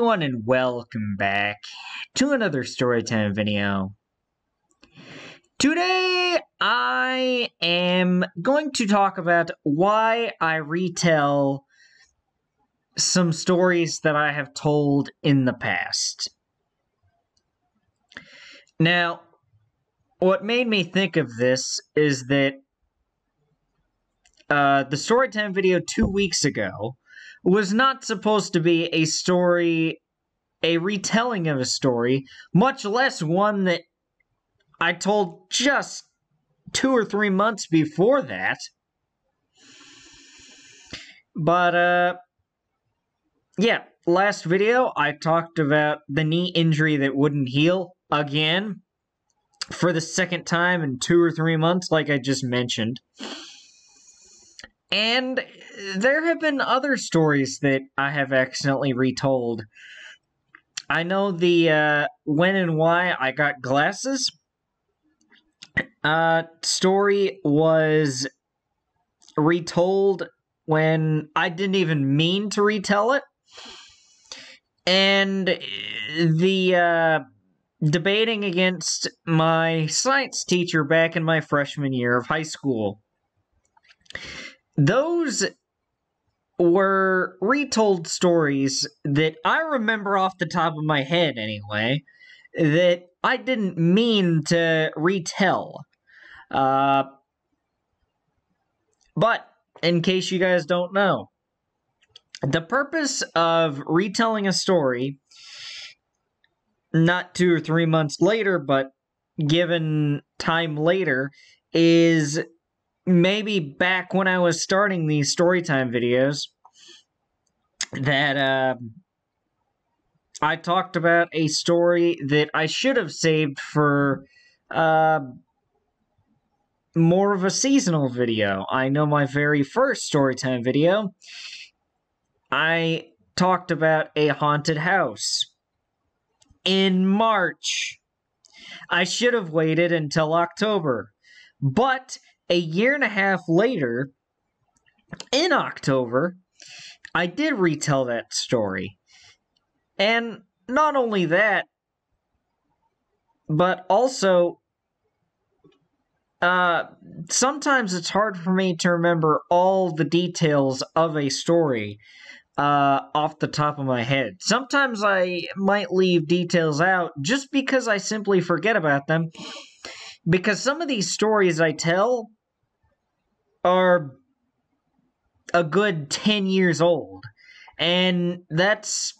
everyone, and welcome back to another storytime video. Today, I am going to talk about why I retell some stories that I have told in the past. Now, what made me think of this is that the storytime video 2 weeks ago was not supposed to be a story, a retelling of a story, much less one that I told just 2 or 3 months before that. But, yeah, last video I talked about the knee injury that wouldn't heal again for the second time in 2 or 3 months, like I just mentioned. And there have been other stories that I have accidentally retold. I know the when and why I got glasses story was retold when I didn't even mean to retell it. And the debating against my science teacher back in my freshman year of high school. Those were retold stories that I remember off the top of my head anyway, that I didn't mean to retell. But, in case you guys don't know, the purpose of retelling a story, not 2 or 3 months later, but given time later, is maybe back when I was starting these storytime videos, that I talked about a story that I should have saved for more of a seasonal video. I know my very first storytime video, I talked about a haunted house in March. I should have waited until October, but a year and a half later, in October, I did retell that story. And not only that, but also, sometimes it's hard for me to remember all the details of a story off the top of my head. Sometimes I might leave details out just because I simply forget about them. Because some of these stories I tell are a good 10 years old. And that's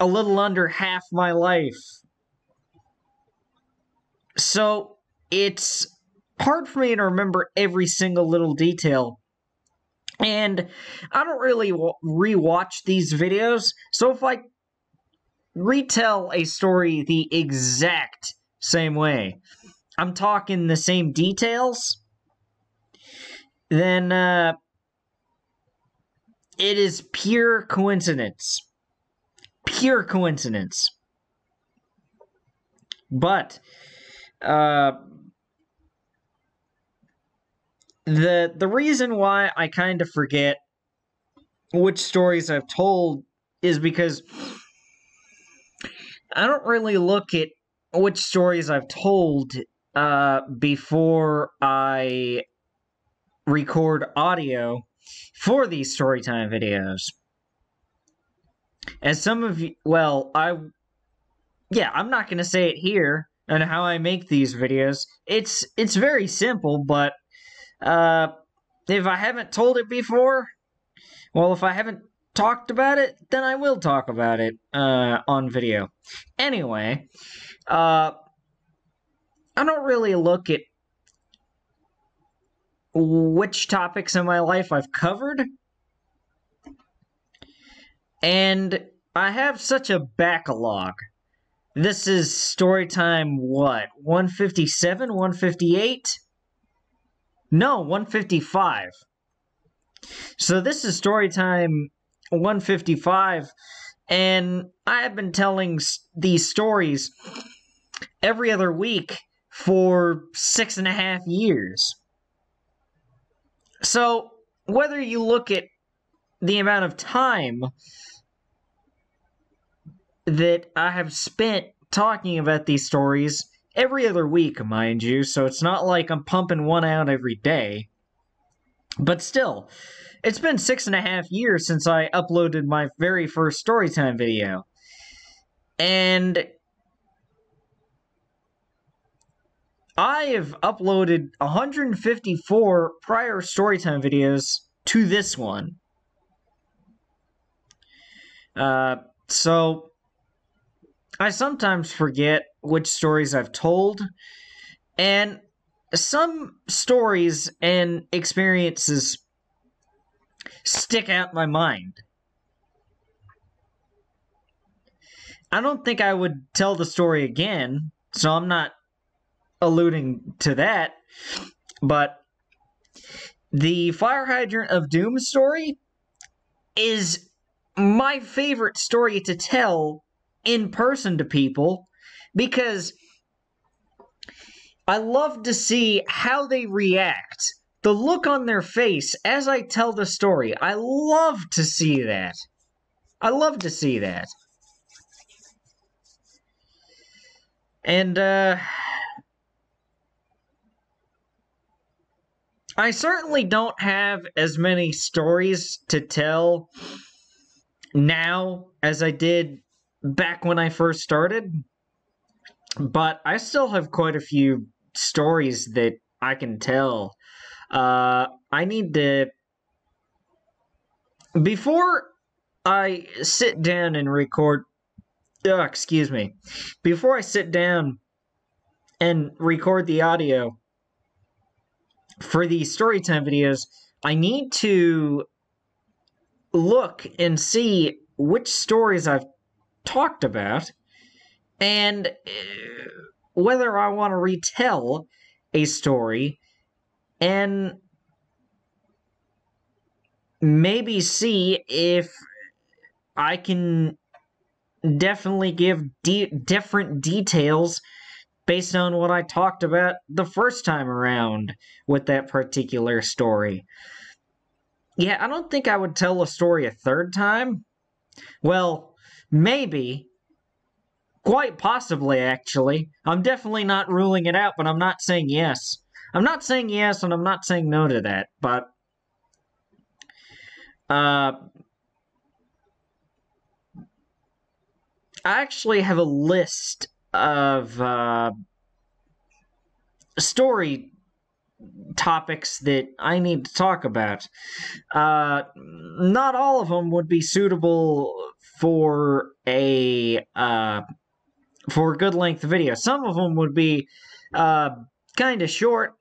a little under half my life. So it's hard for me to remember every single little detail. And I don't really rewatch these videos. So if I retell a story the exact same way, I'm talking the same details, then it is pure coincidence. Pure coincidence. But the reason why I kind of forget which stories I've told is because I don't really look at which stories I've told before I record audio for these storytime videos. As some of you, well, I'm not going to say it here on how I make these videos. It's very simple, but if I haven't told it before, well, if I haven't talked about it, then I will talk about it on video. Anyway, I don't really look at which topics in my life I've covered. And I have such a backlog. This is storytime, what, 157, 158? No, 155. So this is storytime 155, and I have been telling these stories every other week for 6.5 years. So whether you look at the amount of time that I have spent talking about these stories every other week, mind you, so it's not like I'm pumping one out every day. But still, it's been 6.5 years since I uploaded my very first storytime video. And I have uploaded 154 prior storytime videos to this one. So I sometimes forget which stories I've told, and some stories and experiences stick out in my mind. I don't think I would tell the story again, so I'm not alluding to that, but the Fire Hydrant of Doom story is my favorite story to tell in person to people, because I love to see how they react, the look on their face as I tell the story. I love to see that. I love to see that. And, I certainly don't have as many stories to tell now as I did back when I first started, but I still have quite a few stories that I can tell. I need to... Before I sit down and record... excuse me. Before I sit down and record the audio for these storytime videos, I need to look and see which stories I've talked about and whether I want to retell a story, and maybe see if I can definitely give different details based on what I talked about the first time around with that particular story. Yeah, I don't think I would tell a story a third time. Well, maybe. Quite possibly, actually. I'm definitely not ruling it out, but I'm not saying yes. I'm not saying yes, and I'm not saying no to that, but... I actually have a list of story topics that I need to talk about. Not all of them would be suitable for a good length video. Some of them would be kind of short.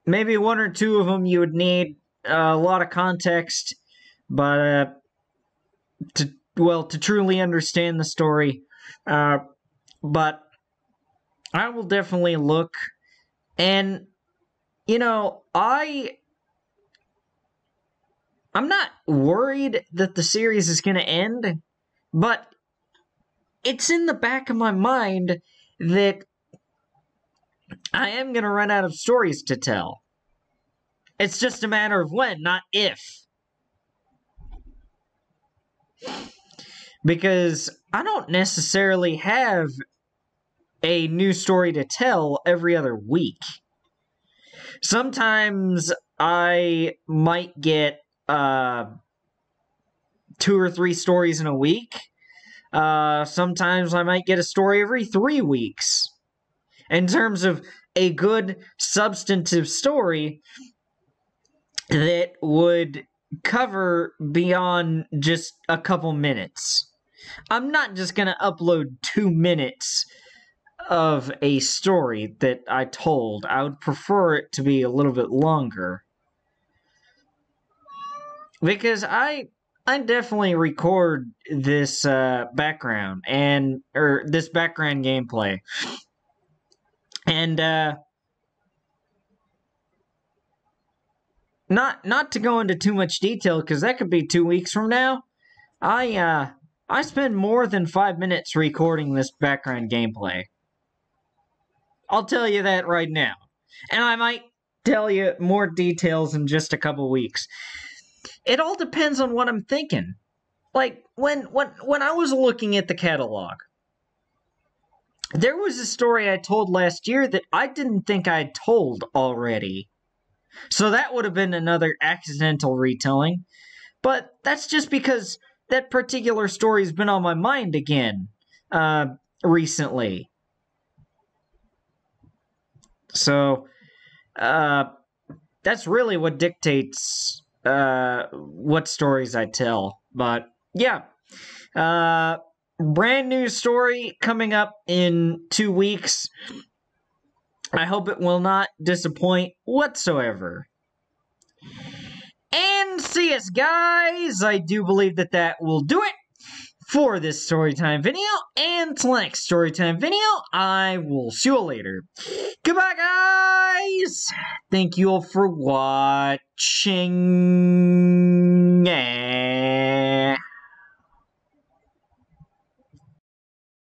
Maybe one or two of them you would need a lot of context, but to truly understand the story. But I will definitely look, and I'm not worried that the series is going to end, but it's in the back of my mind that I am going to run out of stories to tell. It's just a matter of when, not if. Because I don't necessarily have a new story to tell every other week. Sometimes I might get 2 or 3 stories in a week. Sometimes I might get a story every 3 weeks. In terms of a good substantive story that would cover beyond just a couple minutes. I'm not just going to upload 2 minutes of a story that I told. I would prefer it to be a little bit longer. Because I definitely record this background this background gameplay. And not to go into too much detail, because that could be 2 weeks from now. I spend more than 5 minutes recording this background gameplay. I'll tell you that right now. And I might tell you more details in just a couple weeks. It all depends on what I'm thinking. Like, when I was looking at the catalog, there was a story I told last year that I didn't think I'd told already. So that would have been another accidental retelling. But that's just because that particular story's been on my mind again recently. So that's really what dictates what stories I tell. But yeah, brand new story coming up in 2 weeks. I hope it will not disappoint whatsoever. And see us, guys. I do believe that will do it for this storytime video. And till next storytime video, I will see you later. Goodbye, guys. Thank you all for watching.